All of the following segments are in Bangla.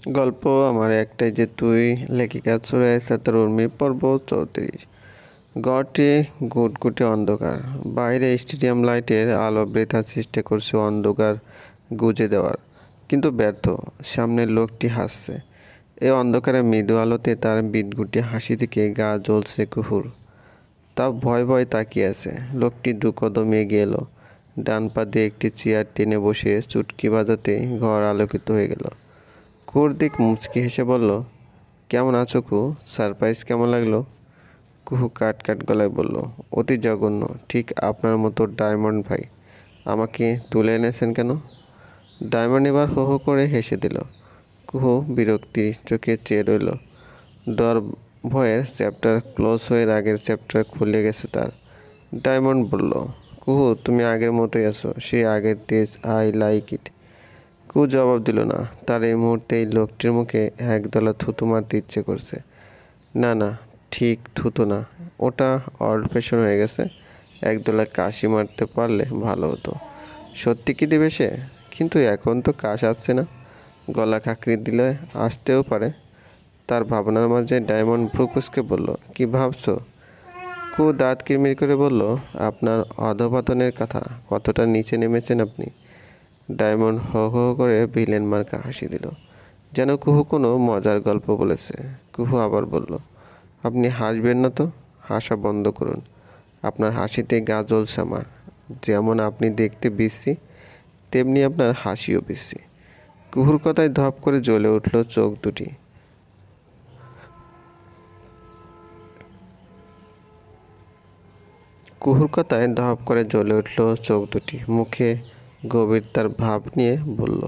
গল্প আমার একটাই যে তুই, লেখিকা সুরাইসা তরুণী, পর্ব 34। ঘরটি গুটগুটে অন্ধকার। বাইরে স্টেডিয়াম লাইটের আলো বৃথা চেষ্টা করছে অন্ধকার গুজে দেওয়ার, কিন্তু ব্যর্থ। সামনের লোকটি হাসছে। এই অন্ধকারে মৃদু আলোতে তার বিদঘুটে হাসি থেকে গা জ্বলছে কুহুর। তাও ভয় ভয় তাকিয়ে আছে। লোকটি দু কদম এগিয়ে এলো। ডান পা দিয়ে একটি চেয়ার টেনে বসে চুটকি বাজাতে ঘর আলোকিত হয়ে গেল। কুহুর দিক মুচকি হেসে বলল, কেমন আছো কুহু? সারপ্রাইজ কেমন লাগলো? কুহু কাট কাট গলায় বলল, অতি জঘন্য, ঠিক আপনার মতো। ডায়মন্ড ভাই, আমাকে তুলে এনেছেন কেন? ডায়মন্ড এবার হো হো করে হেসে দিল। কুহু বিরক্তি চোখে চেয়ে রইল। ডর ভয়ের চ্যাপ্টার ক্লোজ হয়ে আগের চ্যাপ্টার খুলে গেছে তার। ডায়মন্ড বলল, কুহু তুমি আগের মতোই আছো, সেই আগের তেজ, আই লাইক ইট। কুহু জবাব দিল না। তার এই মুহূর্তে এই লোকটির মুখে একদলা থুতু মারতে ইচ্ছে করছে। না না, ঠিক থুতু না, ওটা অল্ড ফ্যাশন হয়ে গেছে। একদলা কাশি মারতে পারলে ভালো হতো। সত্যি কি দিবে সে? কিন্তু এখন তো কাশ আসছে না। গলা খাঁকড়ি দিলে আসতেও পারে। তার ভাবনার মাঝে ডায়মন্ড ভ্রুকুচকে বলল, কি ভাবছো? দাঁত কিরমির করে বলল, আপনার অধপতনের কথা। কতটা নিচে নেমেছেন আপনি। ডায়মন্ড হো হো করে ভিলেন মার্কা হাসি দিল, যেন কুহু কোনো মজার গল্প বলেছে। কুহু আবার বলল, আপনি হাসবেন না তো? হাসা বন্ধ করুন। আপনার হাসিতে গা জ্বলছে আমার। যেমন আপনি দেখতে বিশ্রী, তেমনি আপনার হাসিও বিশ্রী। কুহুর কথায় ধপ করে জ্বলে উঠল চোখ দুটি। কুহুর কথায় ধপ করে জ্বলে উঠল চোখ দুটি। মুখে গভীরতার ভাব নিয়ে বলল,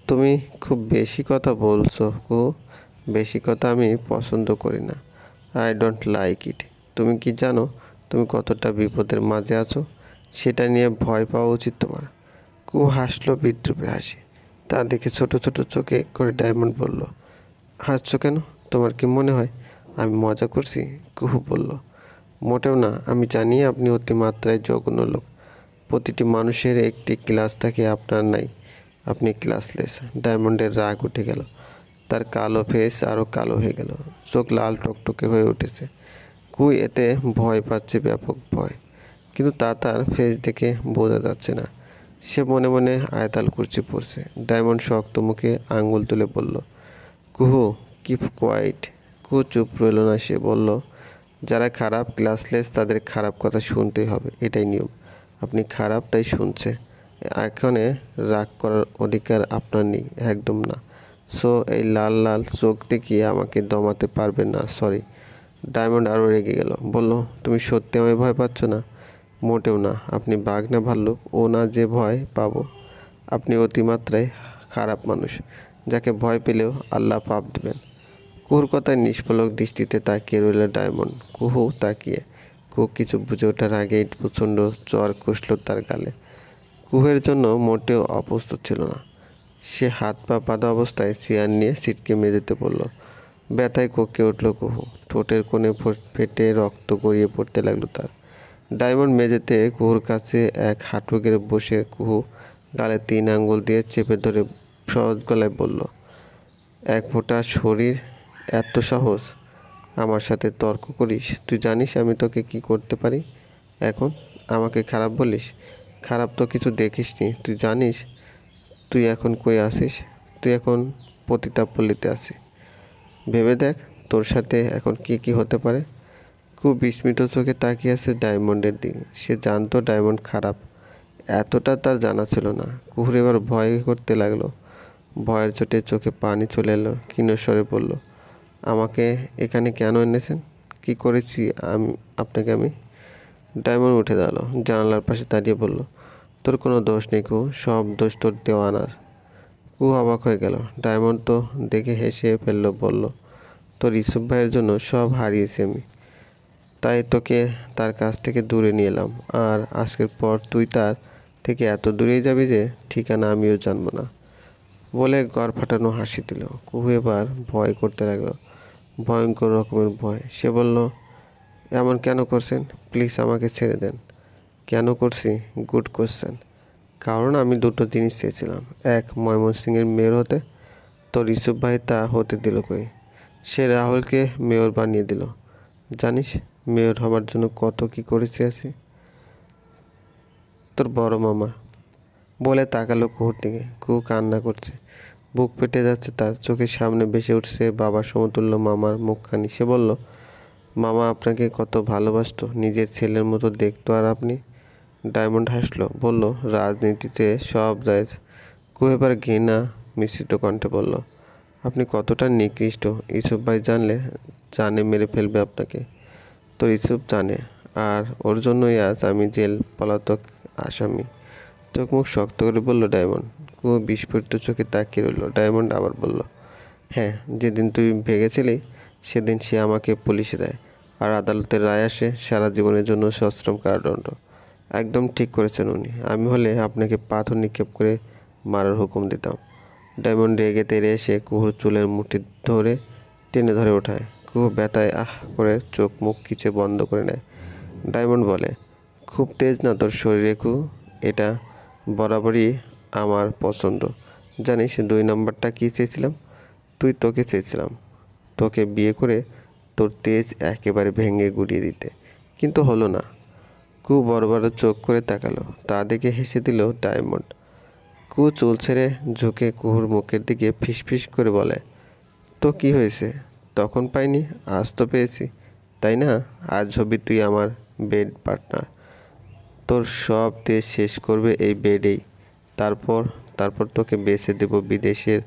তুমি খুব বেশি কথা বলছো কুহু। বেশি কথা আমি পছন্দ করি না। I don't like it. তুমি কি জানো তুমি কতটা বিপদের মাঝে আছো? সেটা নিয়ে ভয় পাওয়া উচিত তোমার। কুহু হাসলো বিদ্রুপে হাসি। তা দেখে ছোট ছোট চোখে করে ডায়মন্ড বলল, হাসছো কেন? তোমার কি মনে হয় আমি মজা করছি? কুহু বলল, মোটেও না। আমি জানি আপনি অতিমাত্রায় জঘন্য লোক। প্রতিটি মানুষের একটি ক্লাস থাকে, আপনার নাই। আপনি ক্লাসলেস। ডায়মন্ডের রাগ উঠে গেল। তার কালো ফেস আরও কালো হয়ে গেল। চোখ লাল টকটকে হয়ে উঠেছে। কুই এতে ভয় পাচ্ছে, ব্যাপক ভয়। কিন্তু তা তার ফেস দেখে বোঝা যাচ্ছে না। সে মনে মনে আয়তাল কুরচি পড়ছে। ডায়মন্ড শক্ত মুখে আঙ্গুল তুলে বলল, কুহু কিপ কোয়াইট। কুহু চুপ রইল না। সে বলল, যারা খারাপ, ক্লাসলেস, তাদের খারাপ কথা শুনতেই হবে, এটাই নিয়ম। আপনি খারাপ তাই শুনছে। এখানে রাগ করার অধিকার আপনার নেই, একদম না। সো এই লাল লাল চোখ দেখিয়ে আমাকে দমাতে পারবেন না, সরি। ডায়মন্ড আরও রেগে গেল। বলল, তুমি সত্যি আমায় ভয় পাচ্ছ না? মোটেও না। আপনি বাঘ না ভাল্লুক, ও না যে ভয় পাবো। আপনি অতিমাত্রায় খারাপ মানুষ, যাকে ভয় পেলেও আল্লাহ পাপ দেবেন। কুহুর কথায় নিষ্পলক দৃষ্টিতে তাকিয়ে রইল ডায়মন্ড। কুহু তাকিয়ে। কুহু কিছু বুঝে ওঠার আগেই প্রচণ্ড চর কষল তার গালে। কুহুর জন্য মোটেও অপ্রস্তুত ছিল না। সে হাত পা বাঁধা অবস্থায় চেয়ার নিয়ে ছিটকে মেঝেতে পড়ল। ব্যথায় কোঁকে উঠল কুহু। ঠোঁটের কোণে ফেটে রক্ত গড়িয়ে পড়তে লাগলো তার। ডায়মন্ড মেঝেতে কুহুর কাছে এক হাঁটু গেড়ে বসে কুহু গালে 3 আঙ্গুল দিয়ে চেপে ধরে সহজ গলায় বলল, এক ফোঁটা শরীর, এত সাহস! আমার সাথে তর্ক করিস? তুই জানিস আমি তোকে কি করতে পারি এখন? আমাকে খারাপ বলিস? খারাপ তো কিছু দেখিসনি। তুই জানিস তুই এখন কই আছিস? তুই এখন পতিতাপল্লীতে আছিস। ভেবে দেখ তোর সাথে এখন কি কি হতে পারে। খুব বিস্মিত চোখে তাকিয়ে আছে ডায়মন্ডের দিকে। সে জানতো ডায়মন্ড খারাপ, এতটা তার জানা ছিল না। কুহুর এবার ভয় করতে লাগলো। ভয়ের চোটে চোখে পানি চলে এলো। ক্ষীণস্বরে বলল, আমাকে এখানে কেন এনেছেন? কি করেছি আপনাকে আমি? ডায়মন্ড উঠে দাঁড়ালো। জানালার পাশে দাঁড়িয়ে বলল, তোর কোনো দোষ নেই কুহু, সব দোষ তোর দেওয়ানার। কুহু অবাক হয়ে গেল। ডায়মন্ড তো দেখে হেসে ফেললো। বলল, তোর ইউসুফ ভাইয়ের জন্য সব হারিয়েছি আমি, তাই তোকে তার কাছ থেকে দূরে নিয়ে এলাম। আর আজকের পর তুই তার থেকে এত দূরেই যাবি যে ঠিকানা আমিও জানবো না। বলে গড় ফাটানো হাসি দিল। কুহু এবার ভয় করতে লাগলো, ভয়ঙ্কর রকমের ভয়। সে বলল, এমন কেন করছেন? প্লিজ আমাকে ছেড়ে দেন। কেন করছি? Good question. কারণ আমি দুটো জিনিস চেয়েছিলাম। এক, ময়মনসিংহের মেয়র হতে। তোর ইউসুফ ভাই তা হতে দিল কই? সে রাহুলকে মেয়র বানিয়ে দিল। জানিস মেয়র হবার জন্য কত কি করেছে আছে তোর বড় মামা। বলে তাকালো কুহুর দিকে। কুহু কান্না করছে, বুক ফেটে যাচ্ছে তার। চোখের সামনে ভেসে উঠছে বাবার সমতুল্য মামার মুখখানি। সে বলল, মামা আপনাকে কত ভালোবাসতো, নিজের ছেলের মতো দেখতো। আর আপনি? ডায়মন্ড হাসলো, বলল, রাজনীতিতে সব জায়েজ। কুহু এবার ঘৃণা মিশ্রিত কণ্ঠে বলল, আপনি কতটা নিকৃষ্ট। ইউসুফ ভাই জানলে জানে মেরে ফেলবে আপনাকে। তোর ইউসুফ জানে, আর ওর জন্যই আজ আমি জেল পলাতক আসামি। চোখ মুখ শক্ত করে বলল ডায়মন্ড। কুহু বিস্ফোরিত চোখে তাকিয়ে রইল। ডায়মন্ড আবার বলল, হ্যাঁ, যেদিন তুই ভেগেছিলি সেদিন সে আমাকে পুলিশে দেয়, আর আদালতের রায় আসে সারা জীবনের জন্য সশ্রম কারাদণ্ড। একদম ঠিক করেছেন উনি। আমি হলে আপনাকে পাথর নিক্ষেপ করে মারার হুকুম দিতাম। ডায়মন্ড রেগে তেড়ে এসে কুহুর চুলের মুঠি ধরে টেনে ধরে ওঠায়। কুহু ব্যথায় আহ করে চোখ মুখ খিচে বন্ধ করে নেয়। ডায়মন্ড বলে, খুব তেজ না তোর শরীরে কুহু? এটা বরাবরই আমার পছন্দ। জানিস 2 নম্বরটা কী চেয়েছিলাম? তোকে চেয়েছিলাম, তোকে বিয়ে করে তোর তেজ একেবারে ভেঙে গুড়িয়ে দিতে, কিন্তু হলো না। কুহু বড় বড় চোখ করে তাকালো। তা দেখে হেসে দিল ডায়মন্ড। কুহু চুল ছেড়ে ঝুঁকে কুহুর মুখের দিকে ফিসফিস করে বলে, তো কি হয়েছে? তখন পাইনি, আজ তো পেয়েছি, তাই না? আজ হবি তুই আমার বেড পার্টনার। তোর সব তেজ শেষ করবে এই বেডেই। তারপর তারপর তোকে বেছে দেব বিদেশের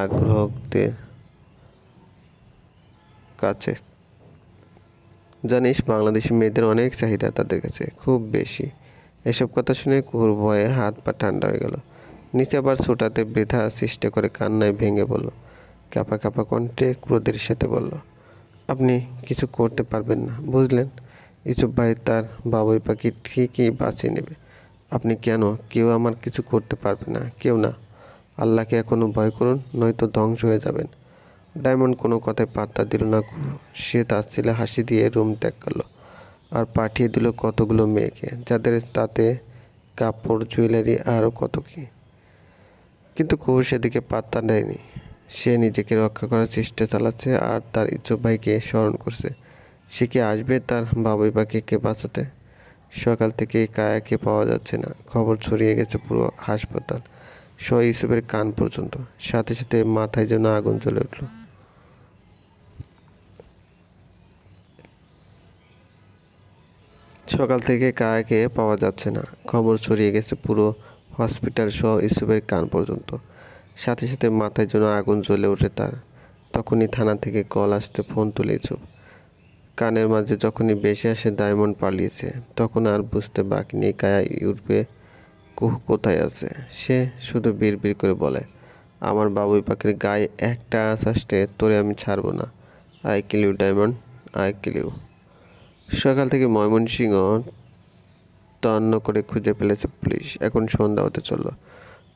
আগ্রহকদের কাছে। জানিস বাংলাদেশি মেয়েদের অনেক চাহিদা তাদের কাছে, খুব বেশি। এসব কথা শুনে কুহুর ভয়ে হাত পা ঠান্ডা হয়ে গেল। নিচে আবার ছোটাতে বৃথা সৃষ্টি করে কান্নায় ভেঙে বলল, কাঁপা কাঁপা কণ্ঠে ক্রোধের সাথে বলল, আপনি কিছু করতে পারবেন না, বুঝলেন? ইউসুফ ভাই তার বাবুই পাখি ঠিকই বাঁচিয়ে নেবে। আপনি কেন? কেউ আমার কিছু করতে পারবে না, কেউ না। আল্লাহকে এখনও ভয় করুন, নয়তো ধ্বংস হয়ে যাবেন। ডায়মন্ড কোনো কথায় পাত্তা দিল না। সে তাচ্ছিল্যে হাসি দিয়ে রুম ত্যাগ করলো আর পাঠিয়ে দিল কতগুলো মেয়েকে, যাদের তাতে কাপড়, জুয়েলারি আরও কত কী। কিন্তু কুহু সেদিকে পাত্তা দেয়নি। সে নিজেকে রক্ষা করার চেষ্টা চালাচ্ছে আর তার ইউসুফ ভাইকে স্মরণ করছে। সে কি আসবে তার বাবুই পাখিকে বাঁচাতে? সকাল থেকে কায়াকে পাওয়া যাচ্ছে না। খবর ছড়িয়ে গেছে পুরো হাসপাতাল সহ ইউসুফের কান পর্যন্ত। সাথে সাথে মাথায় যেন আগুন জ্বলে উঠল। সকাল থেকে কায়াকে পাওয়া যাচ্ছে না, খবর ছড়িয়ে গেছে পুরো হসপিটাল সহ ইউসুফের কান পর্যন্ত। সাথে সাথে মাথায় যেন আগুন জ্বলে ওঠে তার। তখনই থানা থেকে কল আসতে ফোন তুলে ইউসুফ। কানের মাঝে যখনই বেশি আসে ডায়মন্ড পালিয়েছে, তখন আর বুঝতে বাকি নেই কায়া ইউরোপে কুহু কোথায় আছে। সে শুধু বিড়বিড় করে বলে, আমার বাবুই পাখির গায়ে একটা আঁচ আসতে তোরে আমি ছাড়বো না। I kill you Diamond, I kill you. সকাল থেকে ময়মনসিংহ তন্ন করে খুঁজে ফেলেছে পুলিশ। এখন সন্ধ্যা হতে চলল,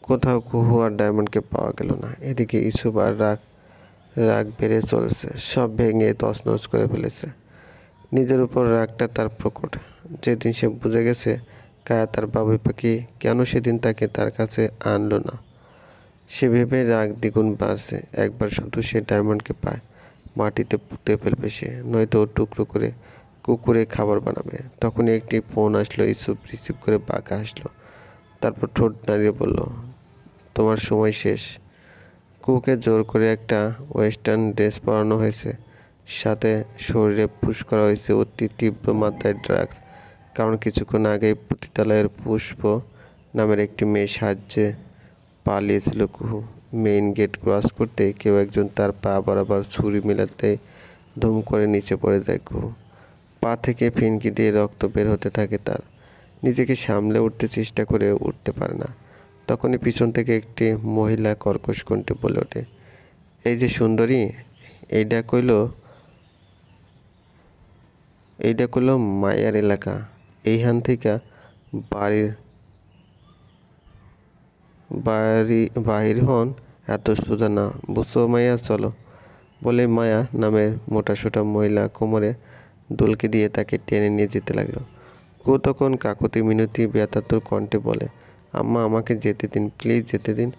কোথাও কুহু আর ডায়মন্ডকে পাওয়া গেল না। এদিকে ইউসুফ আর রাগ রাগ বেড়ে চলেছে, সব ভেঙে তছনছ করে ফেলেছে। নিজের উপর রাগটা তার প্রকট। যেদিন সে বুঝে গেছে কায়া তার বাবুই পাখি, কেন সেদিন তাকে তার কাছে আনলো না, সে ভেবে রাগ দ্বিগুণ বাড়ছে। একবার শুধু সে ডায়মন্ডকে পায়, মাটিতে পুঁতে ফেলবে সে, নয়তো টুকরো করে কুকুরে খাবার বানাবে। তখনই একটি ফোন আসলো। ইউসুফ রিসিভ করে বাঁকা হাসলো, তারপর ঠোঁট নাড়িয়ে বলল, তোমার সময় শেষ। কুকুকে জোর করে একটা ওয়েস্টার্ন ড্রেস পরানো হয়েছে, সাথে শরীরে পুশ করা হয়েছে অতি তীব্র মাত্রায় ড্রাগস। কারণ কিছুক্ষণ আগেই পতিতালয়ের পুষ্প নামের একটি মেয়ের সাহায্যে পালিয়েছিল কুহু। মেইন গেট ক্রস করতেই কেউ একজন তার পা বরাবর ছুরি মেলাতে ধুম করে নিচে পড়ে যায় কুহু। পা থেকে ফিনকি দিয়ে রক্ত বের হতে থাকে তার। নিজেকে সামলে উঠতে চেষ্টা করে উঠতে পারে না। তখনই পিছন থেকে একটি মহিলা কর্কশ কণ্ঠে বলে ওঠে, এই যে সুন্দরী, এইটা কইল মায়ার এলাকা। এইখান থেকে বাড়ির বাহির হন এত সোজা না, বুঝছো মাইয়া, চলো। বলে মায়া নামের মোটাসোটা মহিলা কোমরে দুলকে দিয়ে তাকে টেনে নিয়ে যেতে লাগলো। কো তখন কাকুতি মিনতি ব্যথাতুর কণ্ঠে বলে, আম্মা আমাকে যেতে দিন, প্লিজ যেতে দিন।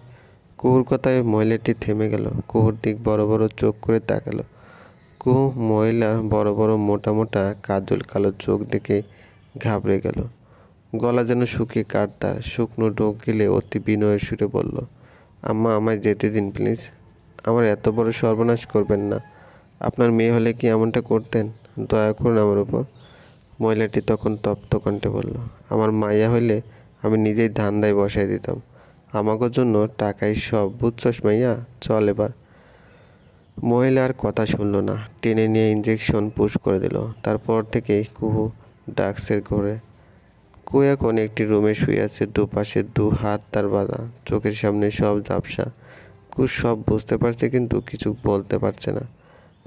কুহুর কথায় মহিলাটি থেমে গেল। কুহুর দিক বড় বড় চোখ করে তাকালো। কুহু মহিলার বড় বড় মোটা মোটা কাজল কালো চোখ দেখে ঘাবড়ে গেল। গলা যেন শুকিয়ে কাটতার। শুকনো ঢোক গিলে অতি বিনয়ের সুরে বলল, আম্মা, আমায় যেতে দিন প্লিজ। আমার এত বড় সর্বনাশ করবেন না। আপনার মেয়ে হলে কি এমনটা করতেন? দয়া করুন আমার উপর। মহিলাটি তখন তপ্ত কণ্ঠে বলল, আমার মাইয়া হইলে আমি নিজেই ধান্দায় বসাই দিতাম। আমাকে জন্য টাকাই সব, বুঝছস মাইয়া? চল এবার। মহিলা আর কথা শুনল না, টেনে নিয়ে ইঞ্জেকশন পুশ করে দিল। তারপর থেকেই কুহু ডাক্সের ঘরে। কুহু এখন একটি রুমে শুয়ে আছে, দুপাশে দু হাত তার বাঁধা, চোখের সামনে সব ঝাপসা। কুহু সব বুঝতে পারছে কিন্তু কিছু বলতে পারছে না।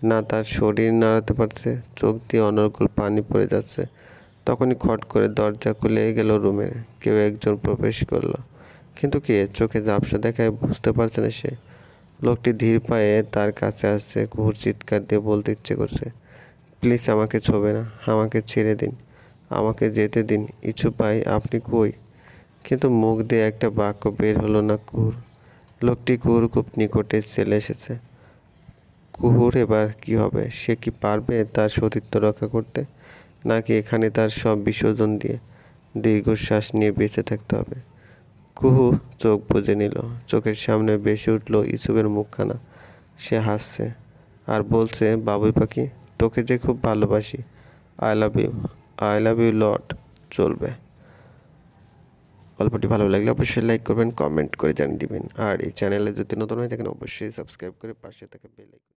না তার শরীর নাড়াতে পারছে, চোখ দিয়ে অনর্গল পানি পড়ে যাচ্ছে। তখনই খট করে দরজা খুলে গেল রুমে। কেউ একজন প্রবেশ করলো, কিন্তু কে? চোখে ঝাপসা দেখায় বুঝতে পারছে না সে। লোকটি ধীর পায়ে তার কাছে আসছে। কুহুর চিৎকার দিয়ে বলতে ইচ্ছে করছে, প্লিজ আমাকে ছোবে না, আমাকে ছেড়ে দিন, আমাকে যেতে দিন। ইচ্ছু ভাই, আপনি কই? কিন্তু মুখ দিয়ে একটা বাক্য বের হলো না কুহুর। লোকটি কুহুর খুব নিকটে চলে এসেছে। কুহুর এবার কি হবে? সে কি পারবে তার সতীত্ব রক্ষা করতে, নাকি এখানে তার সব বিসর্জন দিয়ে দীর্ঘশ্বাস নিয়ে বেঁচে থাকতে হবে? কুহু চোখ বুজে নিল। চোখের সামনে ভেসে উঠল ইসুবের মুখখানা। সে হাসছে আর বলছে, বাবুই পাখি, তোকে যে খুব ভালোবাসি। I love you, I love you lot. চলবে। গল্পটি ভালো লাগলে অবশ্যই লাইক করবেন, কমেন্ট করে জানিয়ে দিবেন। আর এই চ্যানেলে যদি নতুন হয়ে থাকেন অবশ্যই সাবস্ক্রাইব করে পাশে থাকা বেল আইকন